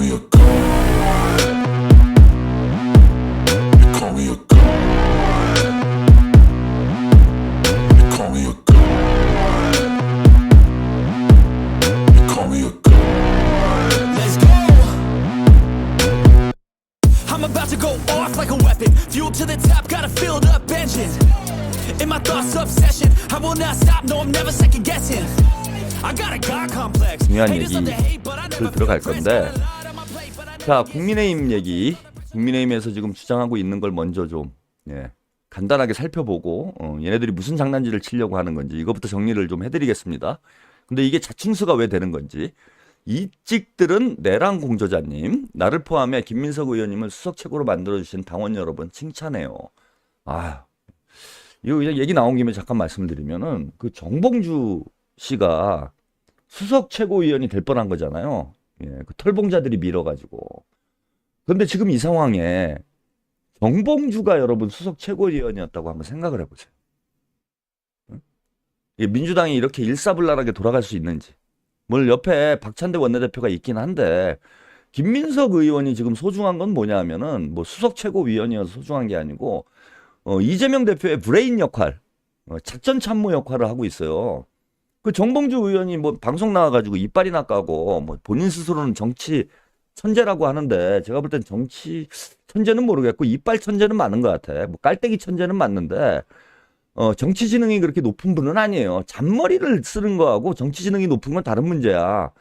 me a god. You call me a god. You call me a god. You call me a god. Let's go. I'm about to go off like a weapon. Fuel to the top, got a filled up engine. In my thoughts, obsession. I will not stop, no, I'm never second guessing. I got a God complex. 중요한 Haters love to hate, but I never 들어갈 feel 건데. pressed. Got a lot on my plate, but I never 자, 국민의힘 얘기. 국민의힘에서 지금 주장하고 있는 걸 먼저 좀 간단하게 살펴보고 얘네들이 무슨 장난질을 치려고 하는 건지 이것부터 정리를 좀 해드리겠습니다. 근데 이게 자충수가 왜 되는 건지. 이 찍들은 내랑 공저자님, 나를 포함해 김민석 의원님을 수석 최고로 만들어주신 당원 여러분 칭찬해요. 아, 이거 그냥 얘기 나온 김에 잠깐 말씀드리면은 그 정봉주 씨가 수석 최고위원이 될 뻔한 거잖아요. 그 털봉자들이 밀어가지고. 그런데 지금 이 상황에 정봉주가 여러분 수석 최고위원이었다고 한번 생각을 해보세요. 민주당이 이렇게 일사불란하게 돌아갈 수 있는지. 뭘 옆에 박찬대 원내대표가 있긴 한데 김민석 의원이 지금 소중한 건 뭐냐 하면은 뭐 수석 최고위원이어서 소중한 게 아니고 이재명 대표의 브레인 역할, 작전 참모 역할을 하고 있어요. 그 정봉주 의원이 뭐 방송 나와가지고 이빨이나 까고 뭐 본인 스스로는 정치 천재라고 하는데 제가 볼 땐 정치 천재는 모르겠고 이빨 천재는 맞는 것 같아. 뭐 깔때기 천재는 맞는데 정치 지능이 그렇게 높은 분은 아니에요. 잔머리를 쓰는 거하고 정치 지능이 높은 건 다른 문제야.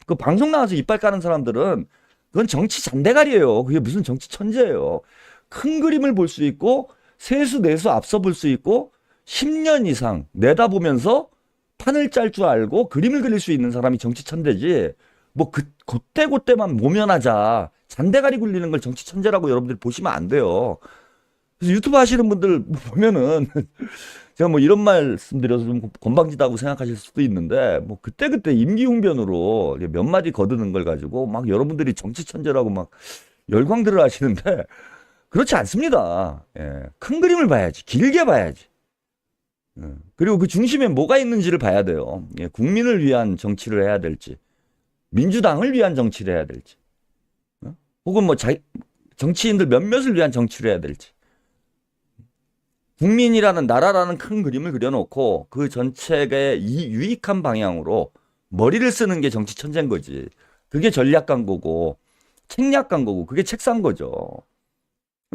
그 방송 나와서 이빨 까는 사람들은 그건 정치 잔대가리예요. 그게 무슨 정치 천재예요. 큰 그림을 볼 수 있고 세수 내수 앞서 볼 수 있고 10년 이상 내다보면서 판을 짤 줄 알고 그림을 그릴 수 있는 사람이 정치 천재지. 뭐 그때그때만 모면하자 잔대가리 굴리는 걸 정치 천재라고 여러분들이 보시면 안 돼요. 그래서 유튜브 하시는 분들 보면은 제가 뭐 이런 말씀드려서 좀 건방지다고 생각하실 수도 있는데 뭐 그때그때 임기응변으로 몇 마디 거드는 걸 가지고 막 여러분들이 정치 천재라고 막 열광들을 하시는데 그렇지 않습니다. 큰 그림을 봐야지. 길게 봐야지. 그리고 그 중심에 뭐가 있는지를 봐야 돼요. 국민을 위한 정치를 해야 될지 민주당을 위한 정치를 해야 될지 혹은 뭐 정치인들 몇몇을 위한 정치를 해야 될지 국민이라는 나라라는 큰 그림을 그려놓고 그 전체에 유익한 방향으로 머리를 쓰는 게 정치 천재인 거지. 그게 전략 강고고 책략 강고고 그게 책산 거죠.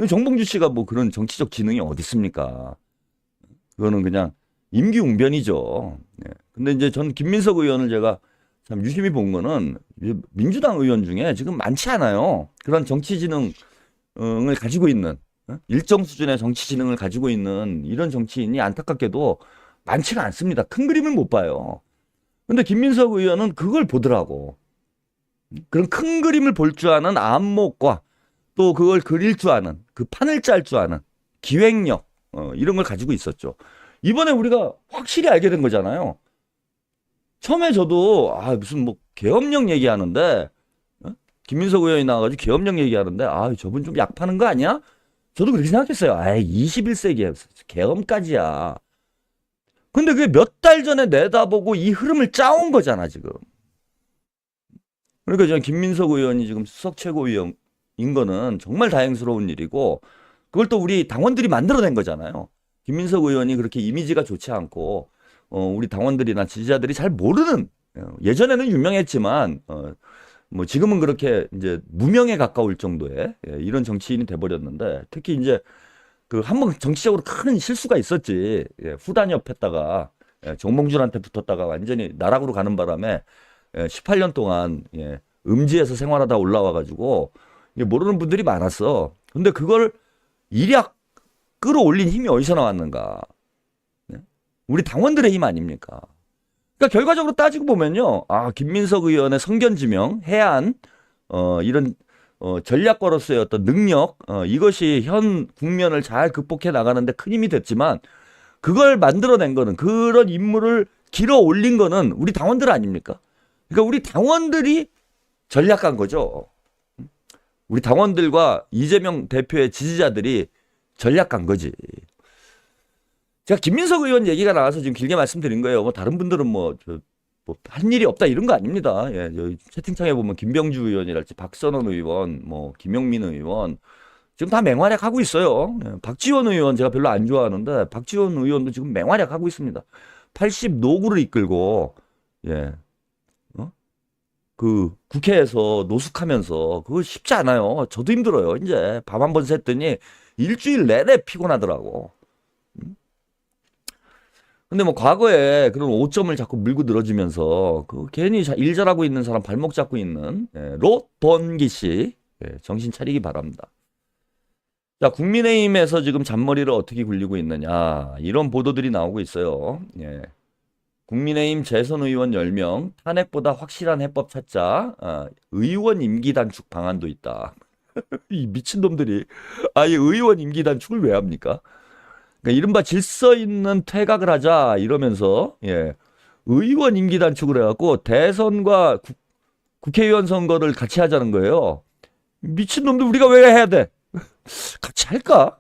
정봉주 씨가 뭐 그런 정치적 지능이 어디 있습니까? 그거는 그냥 임기응변이죠. 근데 이제 전 김민석 의원을 제가 참 유심히 본 거는 민주당 의원 중에 지금 많지 않아요. 그런 정치 지능을 가지고 있는 일정 수준의 정치 지능을 가지고 있는 이런 정치인이 안타깝게도 많지가 않습니다. 큰 그림을 못 봐요. 근데 김민석 의원은 그걸 보더라고. 그런 큰 그림을 볼 줄 아는 안목과 또 그걸 그릴 줄 아는 그 판을 짤 줄 아는 기획력 이런 걸 가지고 있었죠. 이번에 우리가 확실히 알게 된 거잖아요. 처음에 저도 무슨 뭐 계엄령 얘기하는데 김민석 의원이 나와가지고 계엄령 얘기하는데 저분 좀 약 파는 거 아니야? 저도 그렇게 생각했어요. 21세기에 계엄까지야. 근데 그게 몇 달 전에 내다보고 이 흐름을 짜온 거잖아 지금. 그러니까 저는 김민석 의원이 지금 수석 최고위원인 거는 정말 다행스러운 일이고 그걸 또 우리 당원들이 만들어낸 거잖아요. 김민석 의원이 그렇게 이미지가 좋지 않고 우리 당원들이나 지지자들이 잘 모르는 예전에는 유명했지만 뭐 지금은 그렇게 이제 무명에 가까울 정도의 이런 정치인이 돼버렸는데 특히 이제 그 한번 정치적으로 큰 실수가 있었지. 후단협했다가 정봉준한테 붙었다가 완전히 나락으로 가는 바람에 18년 동안 음지에서 생활하다 올라와가지고 모르는 분들이 많았어. 근데 그걸 일약 끌어올린 힘이 어디서 나왔는가? 우리 당원들의 힘 아닙니까? 그러니까 결과적으로 따지고 보면요, 김민석 의원의 성견지명, 해안, 이런 전략가로서의 어떤 능력, 이것이 현 국면을 잘 극복해 나가는데 큰 힘이 됐지만 그걸 만들어낸 거는 그런 인물을 길어 올린 거는 우리 당원들 아닙니까? 그러니까 우리 당원들이 전략한 거죠. 우리 당원들과 이재명 대표의 지지자들이 전략한 거지. 제가 김민석 의원 얘기가 나와서 지금 길게 말씀드린 거예요. 뭐 다른 분들은 뭐 뭐 한 일이 없다 이런 거 아닙니다. 예, 여기 채팅창에 보면 김병주 의원이랄지 박선원 의원, 뭐 김용민 의원 지금 다 맹활약하고 있어요. 예, 박지원 의원 제가 별로 안 좋아하는데 박지원 의원도 지금 맹활약하고 있습니다. 80 노구를 이끌고 예, 그 국회에서 노숙하면서 그거 쉽지 않아요. 저도 힘들어요. 이제 밤 한 번 샜더니 일주일 내내 피곤하더라고. 근데 뭐 과거에 그런 오점을 자꾸 밀고 늘어지면서 그 괜히 일 잘하고 있는 사람 발목 잡고 있는 롯본기 씨 정신 차리기 바랍니다. 자, 국민의힘에서 지금 잔머리를 어떻게 굴리고 있느냐 이런 보도들이 나오고 있어요. 예. 국민의힘 재선 의원 10명 탄핵보다 확실한 해법 찾자. 의원 임기 단축 방안도 있다. 이 미친놈들이 아예 의원 임기 단축을 왜 합니까? 그러니까 이른바 질서 있는 퇴각을 하자 이러면서 예, 의원 임기 단축을 해갖고 대선과 국회의원 선거를 같이 하자는 거예요. 미친놈들 우리가 왜 해야 돼? 같이 할까?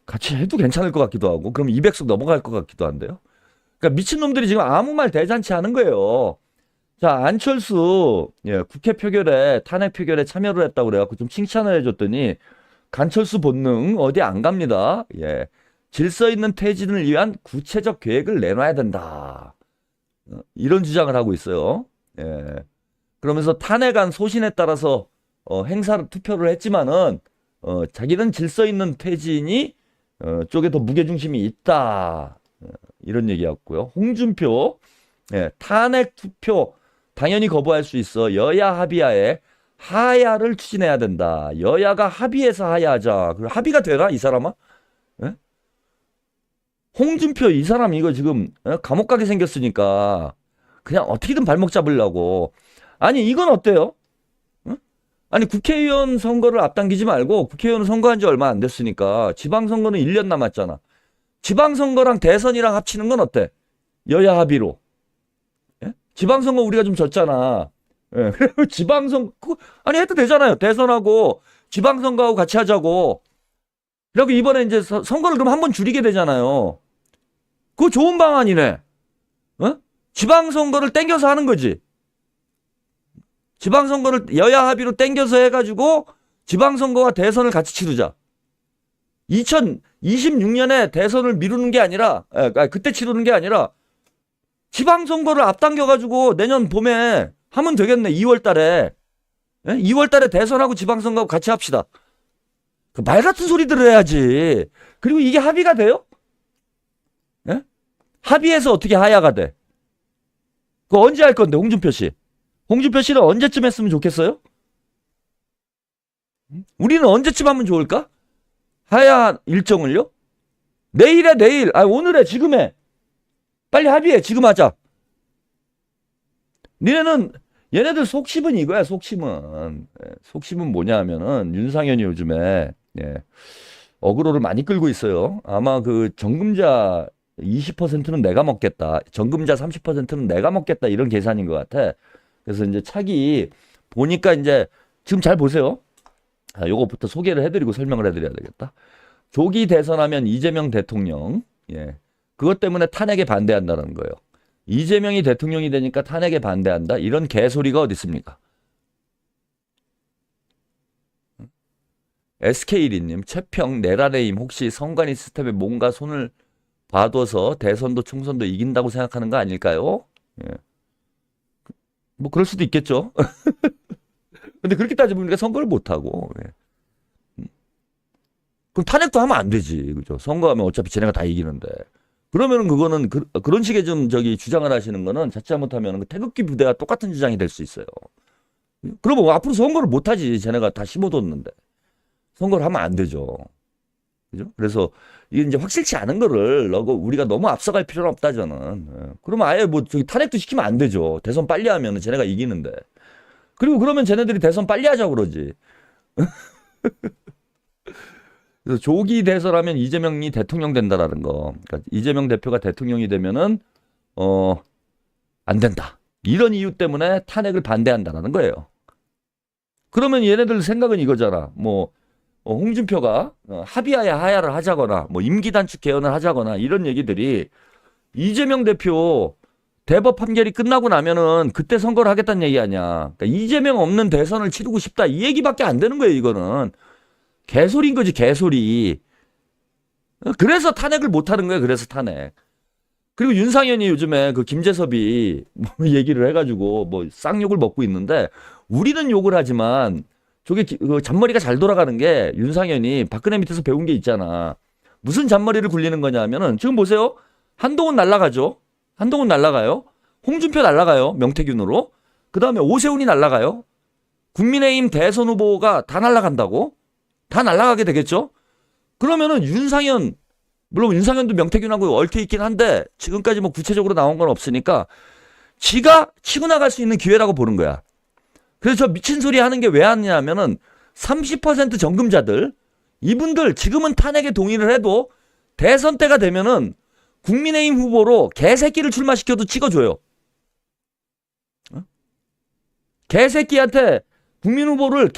같이 해도 괜찮을 것 같기도 하고 그럼 200석 넘어갈 것 같기도 한데요. 그러니까 미친놈들이 지금 아무 말 대잔치 하는 거예요. 자, 안철수 국회 표결에 탄핵 표결에 참여를 했다고 그래갖고 좀 칭찬을 해줬더니 간철수 본능 어디 안 갑니다. 예. 질서 있는 퇴진을 위한 구체적 계획을 내놔야 된다. 이런 주장을 하고 있어요. 예. 그러면서 탄핵안 소신에 따라서 행사를 투표를 했지만은 자기는 질서 있는 퇴진이 쪽에 더 무게중심이 있다. 이런 얘기였고요. 홍준표 탄핵 투표 당연히 거부할 수 있어. 여야 합의하에 하야를 추진해야 된다. 여야가 합의해서 하야하자. 그럼 합의가 되나 이 사람아? 예? 홍준표 이 사람 이거 지금 감옥 가게 생겼으니까 그냥 어떻게든 발목 잡으려고. 아니 이건 어때요? 아니 국회의원 선거를 앞당기지 말고 국회의원 선거한 지 얼마 안 됐으니까 지방선거는 1년 남았잖아. 지방선거랑 대선이랑 합치는 건 어때? 여야 합의로. 예? 지방선거 우리가 좀 졌잖아. 예. 지방선거 아니 해도 되잖아요. 대선하고 지방선거하고 같이 하자고. 그리고 이번에 이제 선거를 그럼 한번 줄이게 되잖아요. 그거 좋은 방안이네. 지방선거를 땡겨서 하는 거지. 지방선거를 여야 합의로 땡겨서 해가지고 지방선거와 대선을 같이 치르자. 2026년에 대선을 미루는 게 아니라, 그때 치르는 게 아니라 지방선거를 앞당겨가지고 내년 봄에 하면 되겠네. 2월 달에. 2월 달에 대선하고 지방선거하고 같이 합시다. 그 말 같은 소리들을 해야지. 그리고 이게 합의가 돼요? 예? 합의해서 어떻게 하야가 돼? 그거 언제 할 건데, 홍준표 씨? 홍준표 씨는 언제쯤 했으면 좋겠어요? 우리는 언제쯤 하면 좋을까? 하야 일정을요? 내일에 내일. 오늘에 지금 해. 빨리 합의해. 지금 하자. 얘네들 속심은 이거야. 속심은. 속심은 뭐냐 하면은 윤상현이 요즘에 어그로를 많이 끌고 있어요. 아마 그 정금자 20%는 내가 먹겠다. 정금자 30%는 내가 먹겠다. 이런 계산인 것 같아. 그래서 이제 차기 보니까 이제 지금 잘 보세요. 요거부터 소개를 해드리고 설명을 해드려야 되겠다. 조기 대선하면 이재명 대통령, 그것 때문에 탄핵에 반대한다는 거예요. 이재명이 대통령이 되니까 탄핵에 반대한다? 이런 개소리가 어디 있습니까? SK1님, 최평, 내란의임 혹시 선관위 시스템에 뭔가 손을 봐둬서 대선도 총선도 이긴다고 생각하는 거 아닐까요? 뭐 그럴 수도 있겠죠. 근데 그렇게 따져보니까 선거를 못하고. 그럼 탄핵도 하면 안 되지. 그죠? 선거하면 어차피 쟤네가 다 이기는데. 그러면은 그거는 그런 식의 좀 주장을 하시는 거는 자칫 잘못하면 그 태극기 부대와 똑같은 주장이 될 수 있어요. 그러면 앞으로 선거를 못하지. 쟤네가 다 심어뒀는데. 선거를 하면 안 되죠. 그죠? 그래서 이게 이제 확실치 않은 거를 우리가 너무 앞서갈 필요는 없다 저는. 그러면 아예 뭐 탄핵도 시키면 안 되죠. 대선 빨리 하면은 쟤네가 이기는데. 그리고 그러면 쟤네들이 대선 빨리 하자고 그러지. 그래서 조기 대선하면 이재명이 대통령 된다라는 거. 그러니까 이재명 대표가 대통령이 되면은 안 된다. 이런 이유 때문에 탄핵을 반대한다라는 거예요. 그러면 얘네들 생각은 이거잖아. 뭐 홍준표가 합의하에 하야를 하자거나 뭐 임기 단축 개헌을 하자거나 이런 얘기들이 이재명 대표 대법 판결이 끝나고 나면은 그때 선거를 하겠다는 얘기 아니야. 그러니까 이재명 없는 대선을 치르고 싶다 이 얘기밖에 안 되는 거예요. 이거는 개소리인 거지 개소리. 그래서 탄핵을 못 하는 거예요. 그래서 탄핵. 그리고 윤상현이 요즘에 그 김재섭이 뭐 얘기를 해가지고 뭐 쌍욕을 먹고 있는데 우리는 욕을 하지만 저게 그 잔머리가 잘 돌아가는 게 윤상현이 박근혜 밑에서 배운 게 있잖아. 무슨 잔머리를 굴리는 거냐면은 지금 보세요. 한동훈 날라가죠. 한동훈 날라가요. 홍준표 날라가요. 명태균으로. 그 다음에 오세훈이 날라가요. 국민의힘 대선 후보가 다 날라간다고? 다 날라가게 되겠죠? 그러면은 윤상현, 물론 윤상현도 명태균하고 얽혀 있긴 한데 지금까지 뭐 구체적으로 나온 건 없으니까 지가 치고 나갈 수 있는 기회라고 보는 거야. 그래서 저 미친 소리 하는 게 왜 하냐면은 30% 정금자들 이분들 지금은 탄핵에 동의를 해도 대선 때가 되면은 국민의힘 후보로 개새끼를 출마시켜도 찍어줘요. 개새끼한테 국민의힘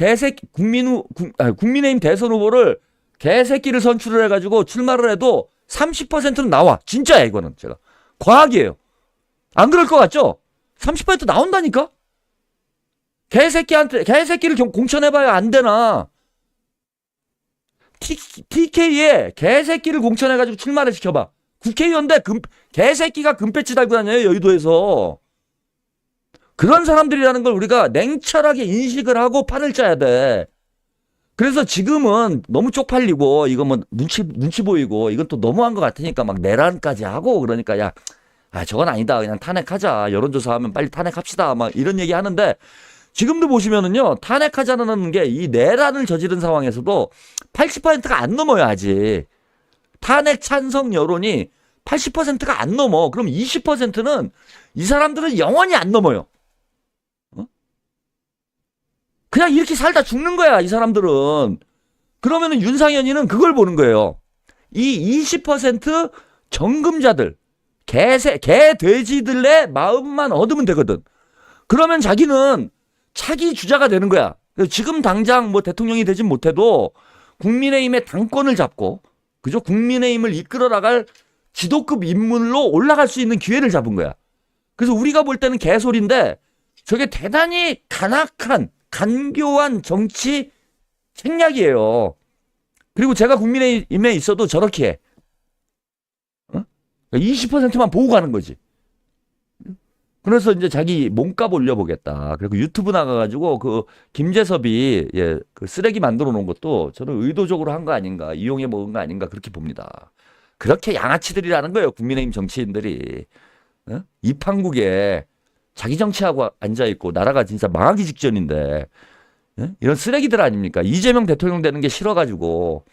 대선 후보를 개새끼를 선출을 해가지고 출마를 해도 30%는 나와. 진짜야 이거는 제가 과학이에요. 안 그럴 것 같죠? 30% 나온다니까? 개새끼를 공천해봐야 안 되나? TK에 개새끼를 공천해가지고 출마를 시켜봐. 국회의원대 개새끼가 금배지 달고 다녀요 여의도에서. 그런 사람들이라는 걸 우리가 냉철하게 인식을 하고 판을 짜야 돼. 그래서 지금은 너무 쪽팔리고 이거 뭐 눈치 보이고 이건 또 너무한 것 같으니까 막 내란까지 하고 그러니까 야, 저건 아니다 그냥 탄핵하자 여론조사하면 빨리 탄핵합시다 막 이런 얘기 하는데 지금도 보시면은요 탄핵하자는 게 이 내란을 저지른 상황에서도 80%가 안 넘어요 아직. 탄핵 찬성 여론이 80%가 안 넘어. 그럼 20%는 이 사람들은 영원히 안 넘어요. 그냥 이렇게 살다 죽는 거야 이 사람들은. 그러면은 윤상현이는 그걸 보는 거예요. 이 20% 정금자들 개 돼지들의 마음만 얻으면 되거든. 그러면 자기는 차기 주자가 되는 거야. 지금 당장 뭐 대통령이 되진 못해도 국민의힘의 당권을 잡고 그죠? 국민의힘을 이끌어 나갈 지도급 인물로 올라갈 수 있는 기회를 잡은 거야. 그래서 우리가 볼 때는 개소리인데 저게 대단히 간교한 정치 생략이에요. 그리고 제가 국민의힘에 있어도 저렇게 해. 20%만 보고 가는 거지. 그래서 이제 자기 몸값 올려보겠다. 그리고 유튜브 나가가지고 그 김재섭이 그 쓰레기 만들어 놓은 것도 저는 의도적으로 한 거 아닌가, 이용해 먹은 거 아닌가 그렇게 봅니다. 그렇게 양아치들이라는 거예요. 국민의힘 정치인들이. 이 판국에 자기 정치하고 앉아있고 나라가 진짜 망하기 직전인데 이런 쓰레기들 아닙니까? 이재명 대통령 되는 게 싫어가지고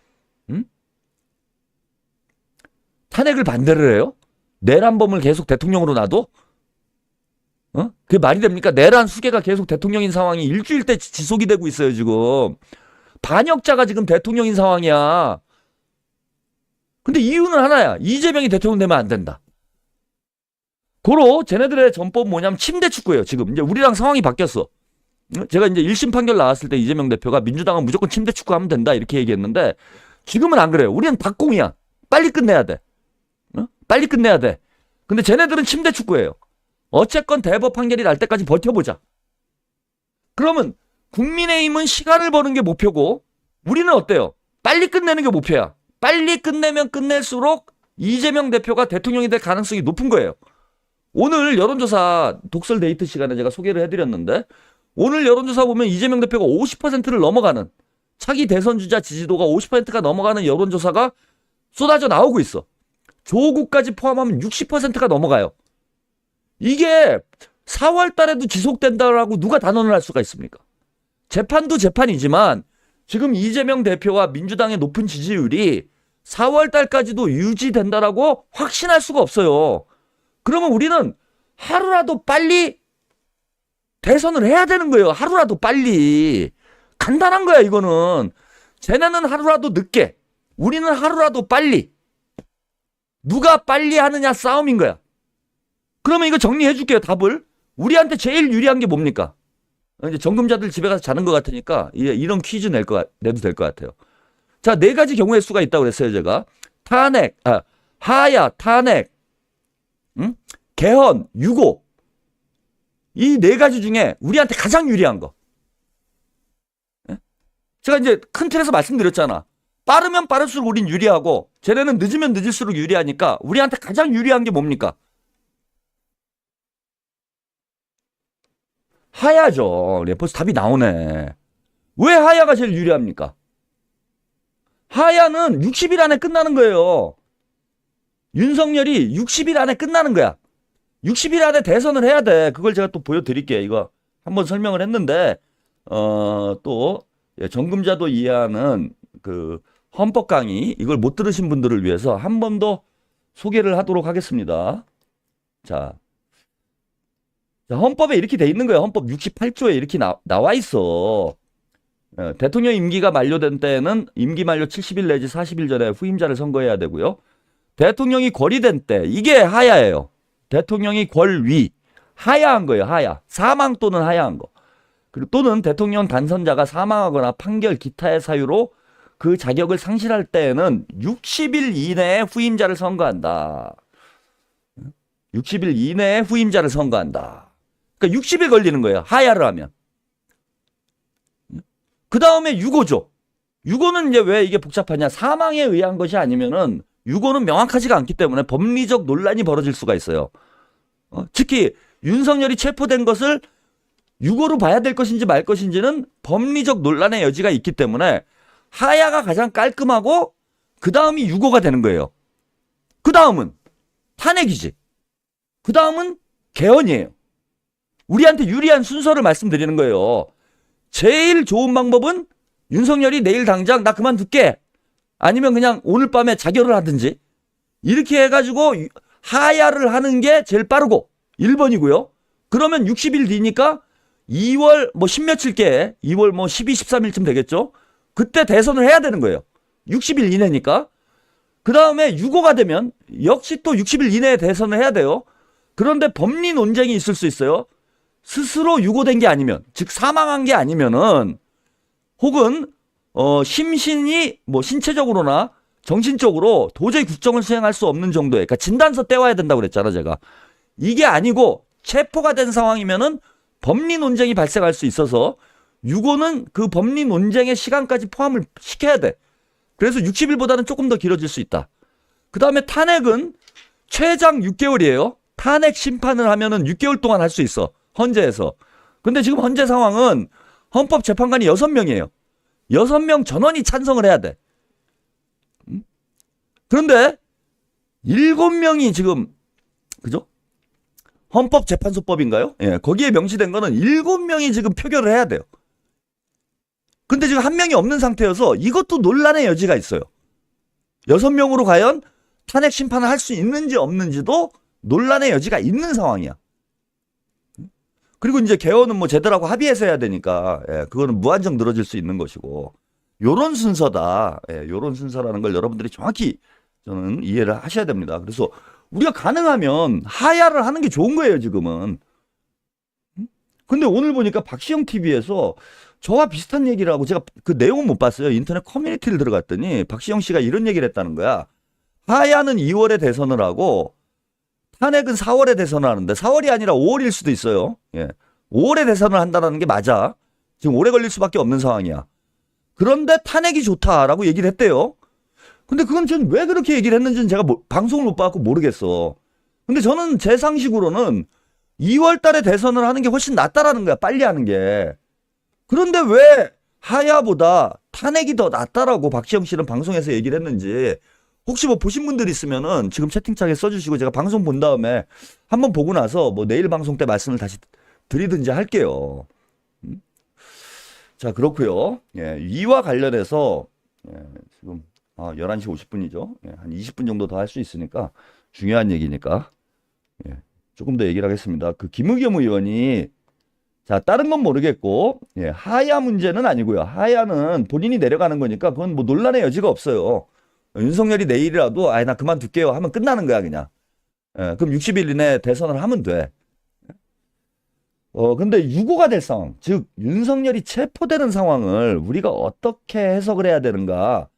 탄핵을 반대를 해요? 내란범을 계속 대통령으로 놔둬? 그게 말이 됩니까? 내란 수괴가 계속 대통령인 상황이 일주일째 지속이 되고 있어요 지금. 반역자가 지금 대통령인 상황이야. 근데 이유는 하나야. 이재명이 대통령 되면 안 된다. 고로 쟤네들의 전법 뭐냐면 침대 축구예요. 지금 이제 우리랑 상황이 바뀌었어. 제가 이제 1심 판결 나왔을 때 이재명 대표가 민주당은 무조건 침대 축구하면 된다 이렇게 얘기했는데 지금은 안 그래요. 우리는 박공이야. 빨리 끝내야 돼. 빨리 끝내야 돼. 근데 쟤네들은 침대 축구예요. 어쨌건 대법 판결이 날 때까지 버텨보자. 그러면 국민의힘은 시간을 버는 게 목표고 우리는 어때요? 빨리 끝내는 게 목표야. 빨리 끝내면 끝낼수록 이재명 대표가 대통령이 될 가능성이 높은 거예요. 오늘 여론조사 독설 데이트 시간에 제가 소개를 해드렸는데 오늘 여론조사 보면 이재명 대표가 50%를 넘어가는 차기 대선 주자 지지도가 50%가 넘어가는 여론조사가 쏟아져 나오고 있어. 조국까지 포함하면 60%가 넘어가요. 이게 4월 달에도 지속된다라고 누가 단언을 할 수가 있습니까? 재판도 재판이지만 지금 이재명 대표와 민주당의 높은 지지율이 4월 달까지도 유지된다라고 확신할 수가 없어요. 그러면 우리는 하루라도 빨리 대선을 해야 되는 거예요. 하루라도 빨리. 간단한 거야 이거는. 쟤네는 하루라도 늦게, 우리는 하루라도 빨리. 누가 빨리 하느냐 싸움인 거야. 그러면 이거 정리해 줄게요. 답을. 우리한테 제일 유리한 게 뭡니까? 이제 정금자들 집에 가서 자는 것 같으니까 이런 퀴즈 내도 될 것 같아요. 자, 4가지 경우의 수가 있다고 그랬어요 제가. 탄핵, 하야, 탄핵, 개헌, 유고 이 네 가지 중에 우리한테 가장 유리한 거. 예? 제가 이제 큰 틀에서 말씀드렸잖아. 빠르면 빠를수록 우린 유리하고 쟤네는 늦으면 늦을수록 유리하니까 우리한테 가장 유리한 게 뭡니까? 하야죠. 벌써 답이 나오네. 왜 하야가 제일 유리합니까? 하야는 60일 안에 끝나는 거예요. 윤석열이 60일 안에 끝나는 거야. 60일 안에 대선을 해야 돼. 그걸 제가 또 보여드릴게요. 이거 한번 설명을 했는데 또 정금자도 이해하는 그 헌법 강의 이걸 못 들으신 분들을 위해서 한 번 더 소개를 하도록 하겠습니다. 자, 헌법에 이렇게 돼 있는 거예요. 헌법 68조에 이렇게 나와 있어. 대통령 임기가 만료된 때에는 임기 만료 70일 내지 40일 전에 후임자를 선거해야 되고요. 대통령이 권위된 때 이게 하야예요. 대통령이 권위 하야한 거예요. 하야. 사망 또는 하야한 거. 그리고 또는 대통령 당선자가 사망하거나 판결 기타의 사유로 그 자격을 상실할 때에는 60일 이내에 후임자를 선거한다. 60일 이내에 후임자를 선거한다. 그러니까 60일 걸리는 거예요. 하야를 하면. 그 다음에 유고죠. 유고는 이제 왜 이게 복잡하냐. 사망에 의한 것이 아니면은 유고는 명확하지가 않기 때문에 법리적 논란이 벌어질 수가 있어요. 특히 윤석열이 체포된 것을 유고로 봐야 될 것인지 말 것인지는 법리적 논란의 여지가 있기 때문에 하야가 가장 깔끔하고 그 다음이 유고가 되는 거예요. 그 다음은 탄핵이지. 그 다음은 개헌이에요. 우리한테 유리한 순서를 말씀드리는 거예요. 제일 좋은 방법은 윤석열이 내일 당장 나 그만둘게. 아니면 그냥 오늘 밤에 자결을 하든지 이렇게 해가지고 하야를 하는 게 제일 빠르고 1번이고요. 그러면 60일 뒤니까 2월 뭐 10며칠께 2월 뭐 12, 13일쯤 되겠죠. 그때 대선을 해야 되는 거예요. 60일 이내니까. 그 다음에 유고가 되면 역시 또 60일 이내에 대선을 해야 돼요. 그런데 법리 논쟁이 있을 수 있어요. 스스로 유고된 게 아니면, 즉 사망한 게 아니면은 혹은 심신이 뭐 신체적으로나 정신적으로 도저히 국정을 수행할 수 없는 정도의, 그러니까 진단서 떼와야 된다고 그랬잖아 제가. 이게 아니고 체포가 된 상황이면은 법리 논쟁이 발생할 수 있어서 유고는 그 법리 논쟁의 시간까지 포함을 시켜야 돼. 그래서 60일보다는 조금 더 길어질 수 있다. 그 다음에 탄핵은 최장 6개월이에요. 탄핵 심판을 하면은 6개월 동안 할 수 있어. 헌재에서. 근데 지금 헌재 상황은 헌법재판관이 6명이에요. 6명 전원이 찬성을 해야 돼. 그런데 7명이 지금 그죠? 헌법재판소법인가요? 예, 거기에 명시된 거는 7명이 지금 표결을 해야 돼요. 근데 지금 한 명이 없는 상태여서 이것도 논란의 여지가 있어요. 6명으로 과연 탄핵 심판을 할 수 있는지 없는지도 논란의 여지가 있는 상황이야. 그리고 이제 개헌은 뭐 제대로하고 합의해서 해야 되니까, 예, 그거는 무한정 늘어질 수 있는 것이고, 요런 순서다. 예, 요런 순서라는 걸 여러분들이 정확히 저는 이해를 하셔야 됩니다. 그래서 우리가 가능하면 하야를 하는 게 좋은 거예요, 지금은. 근데 오늘 보니까 박시영 TV에서 저와 비슷한 얘기를 하고, 제가 그 내용은 못 봤어요. 인터넷 커뮤니티를 들어갔더니 박시영 씨가 이런 얘기를 했다는 거야. 하야는 2월에 대선을 하고 탄핵은 4월에 대선을 하는데 4월이 아니라 5월일 수도 있어요. 예. 5월에 대선을 한다는 게 맞아. 지금 오래 걸릴 수밖에 없는 상황이야. 그런데 탄핵이 좋다라고 얘기를 했대요. 근데 그건 전 왜 그렇게 얘기를 했는지는 제가 방송을 못 봐갖고 모르겠어. 근데 저는 제 상식으로는 2월 달에 대선을 하는 게 훨씬 낫다라는 거야. 빨리 하는 게. 그런데 왜 하야보다 탄핵이 더 낫다라고 박시영 씨는 방송에서 얘기를 했는지 혹시 뭐 보신 분들 있으면은 지금 채팅창에 써주시고 제가 방송 본 다음에 한번 보고 나서 뭐 내일 방송 때 말씀을 다시 드리든지 할게요. 자, 그렇고요. 예, 이와 관련해서 지금 11시 50분이죠. 예, 한 20분 정도 더 할 수 있으니까 중요한 얘기니까 조금 더 얘기를 하겠습니다. 그 김의겸 의원이 자, 다른 건 모르겠고 하야 문제는 아니고요. 하야는 본인이 내려가는 거니까 그건 뭐 논란의 여지가 없어요. 윤석열이 내일이라도 나 그만둘게요 하면 끝나는 거야 그냥. 그럼 60일 이내에 대선을 하면 돼. 근데 유고가 될 상황, 즉 윤석열이 체포되는 상황을 우리가 어떻게 해석을 해야 되는가,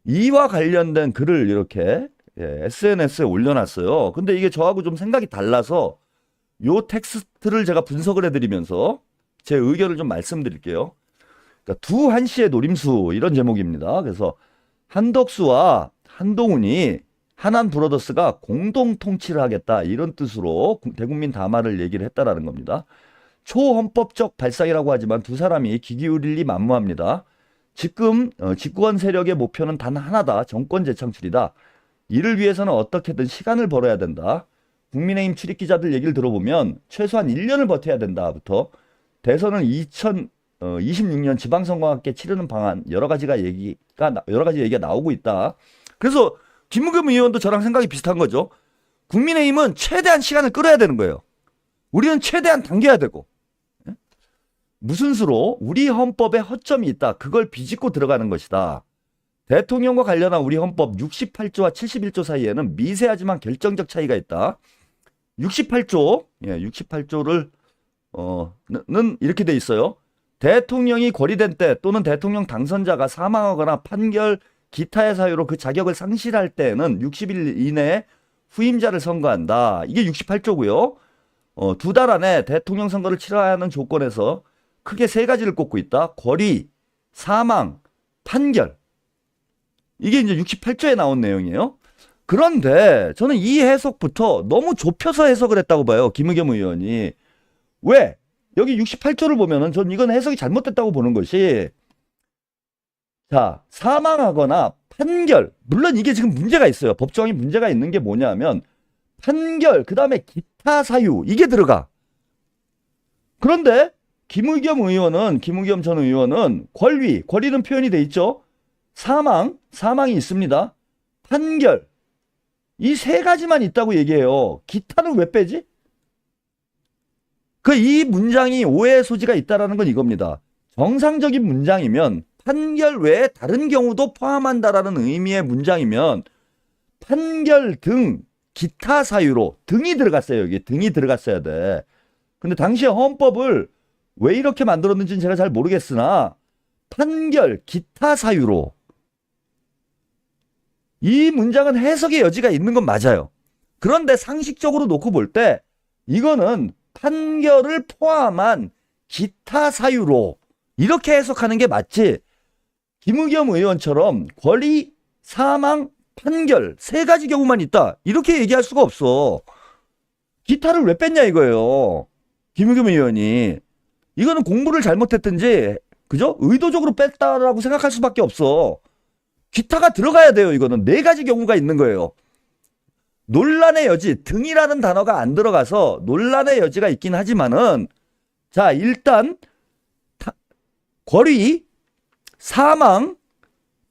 이와 관련된 글을 이렇게 SNS에 올려놨어요. 근데 이게 저하고 좀 생각이 달라서 요 텍스트를 제가 분석을 해드리면서 제 의견을 좀 말씀드릴게요. 그러니까 두 한시의 노림수 이런 제목입니다. 그래서 한덕수와 한동훈이 하나는 브로더스가 공동 통치를 하겠다 이런 뜻으로 대국민 담화를 얘기를 했다라는 겁니다. 초헌법적 발상이라고 하지만 두 사람이 귀 기울일 리 만무합니다. 지금 집권 세력의 목표는 단 하나다. 정권 재창출이다. 이를 위해서는 어떻게든 시간을 벌어야 된다. 국민의힘 출입기자들 얘기를 들어보면 최소한 1년을 버텨야 된다부터 대선을 2026년 지방선거와 함께 치르는 방안 여러 가지 얘기가 나오고 있다. 그래서 김무겸 의원도 저랑 생각이 비슷한 거죠. 국민의힘은 최대한 시간을 끌어야 되는 거예요. 우리는 최대한 당겨야 되고. 무슨 수로 우리 헌법에 허점이 있다. 그걸 비집고 들어가는 것이다. 대통령과 관련한 우리 헌법 68조와 71조 사이에는 미세하지만 결정적 차이가 있다. 68조, 68조를 는 이렇게 돼 있어요. 대통령이 고리된 때 또는 대통령 당선자가 사망하거나 판결 기타의 사유로 그 자격을 상실할 때에는 60일 이내에 후임자를 선거한다. 이게 68조고요. 두 달 안에 대통령 선거를 치러야 하는 조건에서 크게 세 가지를 꼽고 있다. 권리, 사망, 판결. 이게 이제 68조에 나온 내용이에요. 그런데 저는 이 해석부터 너무 좁혀서 해석을 했다고 봐요. 김의겸 의원이. 왜? 여기 68조를 보면은 전 이건 해석이 잘못됐다고 보는 것이, 자, 사망하거나 판결. 물론 이게 지금 문제가 있어요. 법정이 문제가 있는 게 뭐냐면 판결, 그 다음에 기타 사유, 이게 들어가. 그런데 김의겸 전 의원은 권리는 표현이 돼 있죠. 사망이 있습니다. 판결, 이 세 가지만 있다고 얘기해요. 기타는 왜 빼지? 이 문장이 오해의 소지가 있다라는 건 이겁니다. 정상적인 문장이면 판결 외에 다른 경우도 포함한다라는 의미의 문장이면 판결 등 기타 사유로 등이 들어갔어요. 여기 등이 들어갔어야 돼. 근데 당시에 헌법을 왜 이렇게 만들었는지는 제가 잘 모르겠으나 판결, 기타 사유로 이 문장은 해석의 여지가 있는 건 맞아요. 그런데 상식적으로 놓고 볼 때 이거는 판결을 포함한 기타 사유로 이렇게 해석하는 게 맞지, 김의겸 의원처럼 권리, 사망, 판결 세 가지 경우만 있다 이렇게 얘기할 수가 없어. 기타를 왜 뺐냐 이거예요. 김의겸 의원이. 이거는 공부를 잘못했든지 그죠? 의도적으로 뺐다라고 생각할 수밖에 없어. 기타가 들어가야 돼요. 이거는 네 가지 경우가 있는 거예요. 논란의 여지, 등이라는 단어가 안 들어가서 논란의 여지가 있긴 하지만은, 자, 일단 권리, 사망,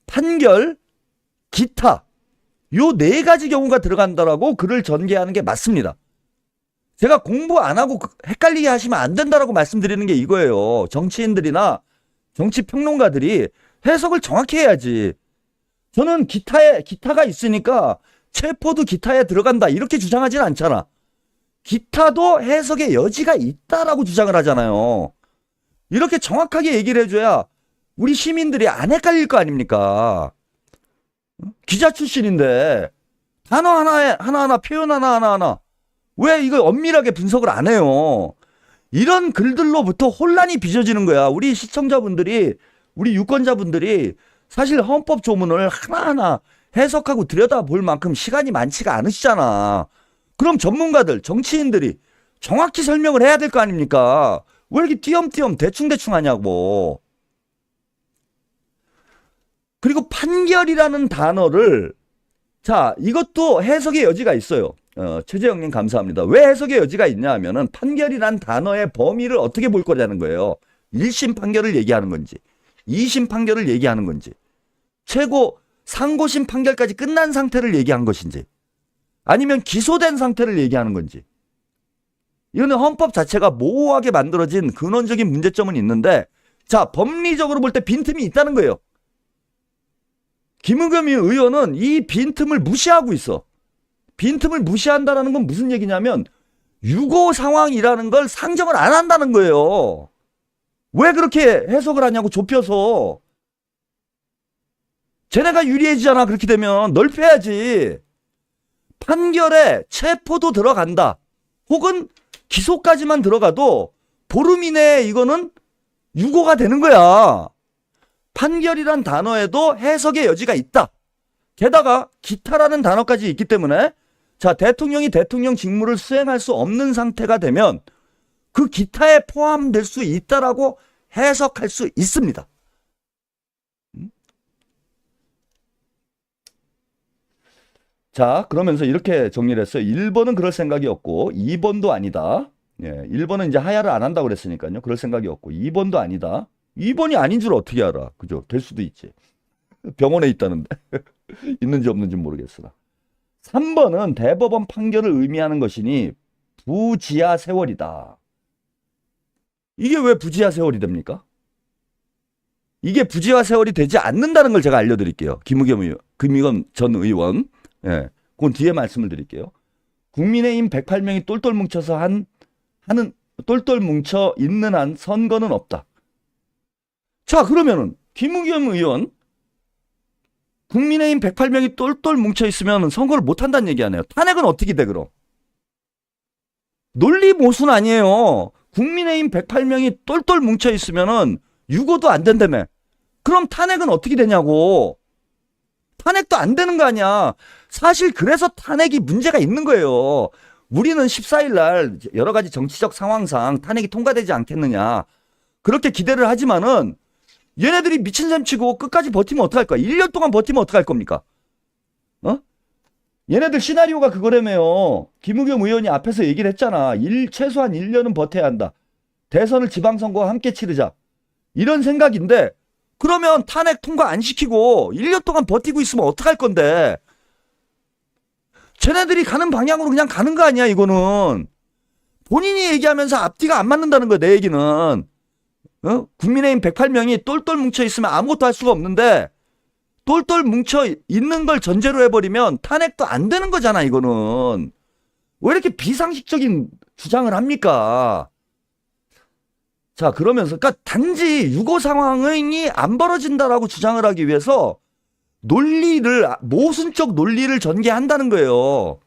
판결, 기타, 요 네 가지 경우가 들어간다라고 글을 전개하는 게 맞습니다. 제가 공부 안 하고 헷갈리게 하시면 안 된다라고 말씀드리는 게 이거예요. 정치인들이나 정치평론가들이 해석을 정확히 해야지. 저는 기타가 있으니까 체포도 기타에 들어간다 이렇게 주장하진 않잖아. 기타도 해석의 여지가 있다라고 주장을 하잖아요. 이렇게 정확하게 얘기를 해줘야 우리 시민들이 안 헷갈릴 거 아닙니까? 기자 출신인데 단어 하나하나 표현 하나하나 왜 이걸 엄밀하게 분석을 안 해요? 이런 글들로부터 혼란이 빚어지는 거야. 우리 시청자분들이, 우리 유권자분들이 사실 헌법 조문을 하나하나 해석하고 들여다볼 만큼 시간이 많지가 않으시잖아. 그럼 전문가들, 정치인들이 정확히 설명을 해야 될 거 아닙니까? 왜 이렇게 띄엄띄엄 대충대충 하냐고. 그리고 판결이라는 단어를, 자, 이것도 해석의 여지가 있어요. 최재영님 감사합니다. 왜 해석의 여지가 있냐 하면은 판결이란 단어의 범위를 어떻게 볼 거냐는 거예요. 1심 판결을 얘기하는 건지 2심 판결을 얘기하는 건지 최고 상고심 판결까지 끝난 상태를 얘기한 것인지 아니면 기소된 상태를 얘기하는 건지. 이거는 헌법 자체가 모호하게 만들어진 근원적인 문제점은 있는데, 자, 법리적으로 볼 때 빈틈이 있다는 거예요. 김의겸 의원은 이 빈틈을 무시하고 있어. 빈틈을 무시한다는 건 무슨 얘기냐면 유고 상황이라는 걸 상정을 안 한다는 거예요. 왜 그렇게 해석을 하냐고, 좁혀서. 쟤네가 유리해지잖아. 그렇게 되면 넓혀야지. 판결에 체포도 들어간다. 혹은 기소까지만 들어가도 보름 이내에 이거는 유고가 되는 거야. 판결이란 단어에도 해석의 여지가 있다. 게다가 기타라는 단어까지 있기 때문에 자, 대통령이 대통령 직무를 수행할 수 없는 상태가 되면 그 기타에 포함될 수 있다라고 해석할 수 있습니다. 자, 그러면서 이렇게 정리를 했어요. 1번은 그럴 생각이 없고 2번도 아니다. 예, 1번은 이제 하야를 안 한다고 그랬으니까요. 그럴 생각이 없고 2번도 아니다. 2번이 아닌 줄 어떻게 알아? 그죠? 될 수도 있지. 병원에 있다는데. 있는지 없는지 모르겠으나. 3번은 대법원 판결을 의미하는 것이니 부지하 세월이다. 이게 왜 부지하 세월이 됩니까? 이게 부지하 세월이 되지 않는다는 걸 제가 알려드릴게요. 김의겸 전 의원. 예, 그건 뒤에 말씀을 드릴게요. 국민의힘 108명이 똘똘 뭉쳐서 똘똘 뭉쳐 있는 한 선거는 없다. 자, 그러면은 김의겸 의원 국민의힘 108명이 똘똘 뭉쳐 있으면 선거를 못 한다는 얘기 아니에요. 탄핵은 어떻게 돼 그럼? 논리 모순 아니에요. 국민의힘 108명이 똘똘 뭉쳐 있으면은 유고도 안 된다며. 그럼 탄핵은 어떻게 되냐고. 탄핵도 안 되는 거 아니야. 사실 그래서 탄핵이 문제가 있는 거예요. 우리는 14일 날 여러 가지 정치적 상황상 탄핵이 통과되지 않겠느냐. 그렇게 기대를 하지만은 얘네들이 미친 셈 치고 끝까지 버티면 어떡할 거야? 1년 동안 버티면 어떡할 겁니까? 얘네들 시나리오가 그거라며요. 김의겸 의원이 앞에서 얘기를 했잖아. 최소한 1년은 버텨야 한다. 대선을 지방선거와 함께 치르자. 이런 생각인데 그러면 탄핵 통과 안 시키고 1년 동안 버티고 있으면 어떡할 건데. 쟤네들이 가는 방향으로 그냥 가는 거 아니야 이거는. 본인이 얘기하면서 앞뒤가 안 맞는다는 거야 내 얘기는. 국민의힘 108명이 똘똘 뭉쳐 있으면 아무것도 할 수가 없는데 똘똘 뭉쳐 있는 걸 전제로 해버리면 탄핵도 안 되는 거잖아 이거는. 왜 이렇게 비상식적인 주장을 합니까? 자, 그러면서 그러니까 단지 유고 상황이 안 벌어진다라고 주장을 하기 위해서 모순적 논리를 전개한다는 거예요.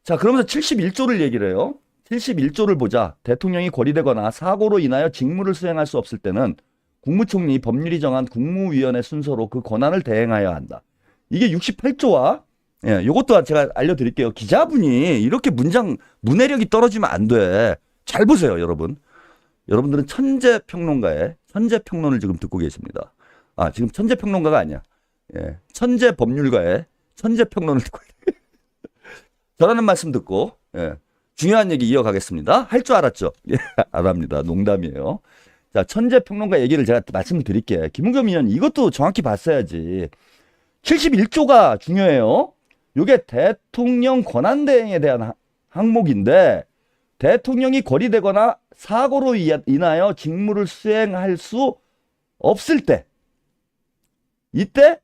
자, 그러면서 71조를 얘기를 해요. 71조를 보자. 대통령이 고리되거나 사고로 인하여 직무를 수행할 수 없을 때는 국무총리 법률이 정한 국무위원회 순서로 그 권한을 대행하여야 한다. 이게 68조와 예, 이것도 제가 알려드릴게요. 기자분이 이렇게 문해력이 떨어지면 안 돼. 잘 보세요, 여러분. 여러분들은 천재평론가의 천재평론을 지금 듣고 계십니다. 아, 지금 천재평론가가 아니야. 예, 천재법률가의 천재평론을 듣고 저라는 말씀 듣고 예, 중요한 얘기 이어가겠습니다. 할 줄 알았죠? 예, 안 합니다. 농담이에요. 자, 천재평론가 얘기를 제가 말씀을 드릴게요. 김의겸 의원 이것도 정확히 봤어야지. 71조가 중요해요. 이게 대통령 권한대행에 대한 항목인데 대통령이 고리되거나 사고로 인하여 직무를 수행할 수 없을 때 이때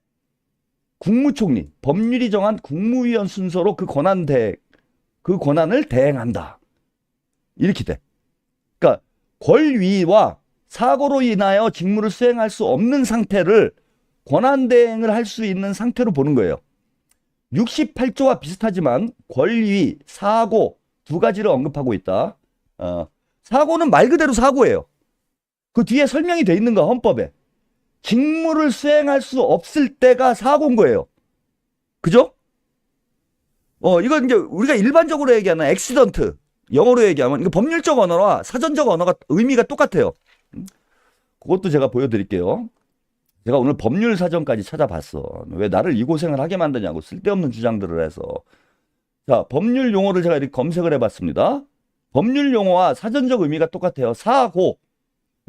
국무총리, 법률이 정한 국무위원 순서로 그 권한을 대행한다. 이렇게 돼. 그러니까 권위와 사고로 인하여 직무를 수행할 수 없는 상태를 권한대행을 할 수 있는 상태로 보는 거예요. 68조와 비슷하지만 권위, 사고 두 가지를 언급하고 있다. 사고는 말 그대로 사고예요. 그 뒤에 설명이 돼 있는 거 헌법에. 직무를 수행할 수 없을 때가 사고인 거예요. 그죠? 이건 이제 우리가 일반적으로 얘기하는 액시던트, 영어로 얘기하면 이거 법률적 언어와 사전적 언어가 의미가 똑같아요. 그것도 제가 보여드릴게요. 제가 오늘 법률 사전까지 찾아봤어. 왜 나를 이 고생을 하게 만드냐고 쓸데없는 주장들을 해서. 자, 법률 용어를 제가 이렇게 검색을 해봤습니다. 법률 용어와 사전적 의미가 똑같아요. 사고.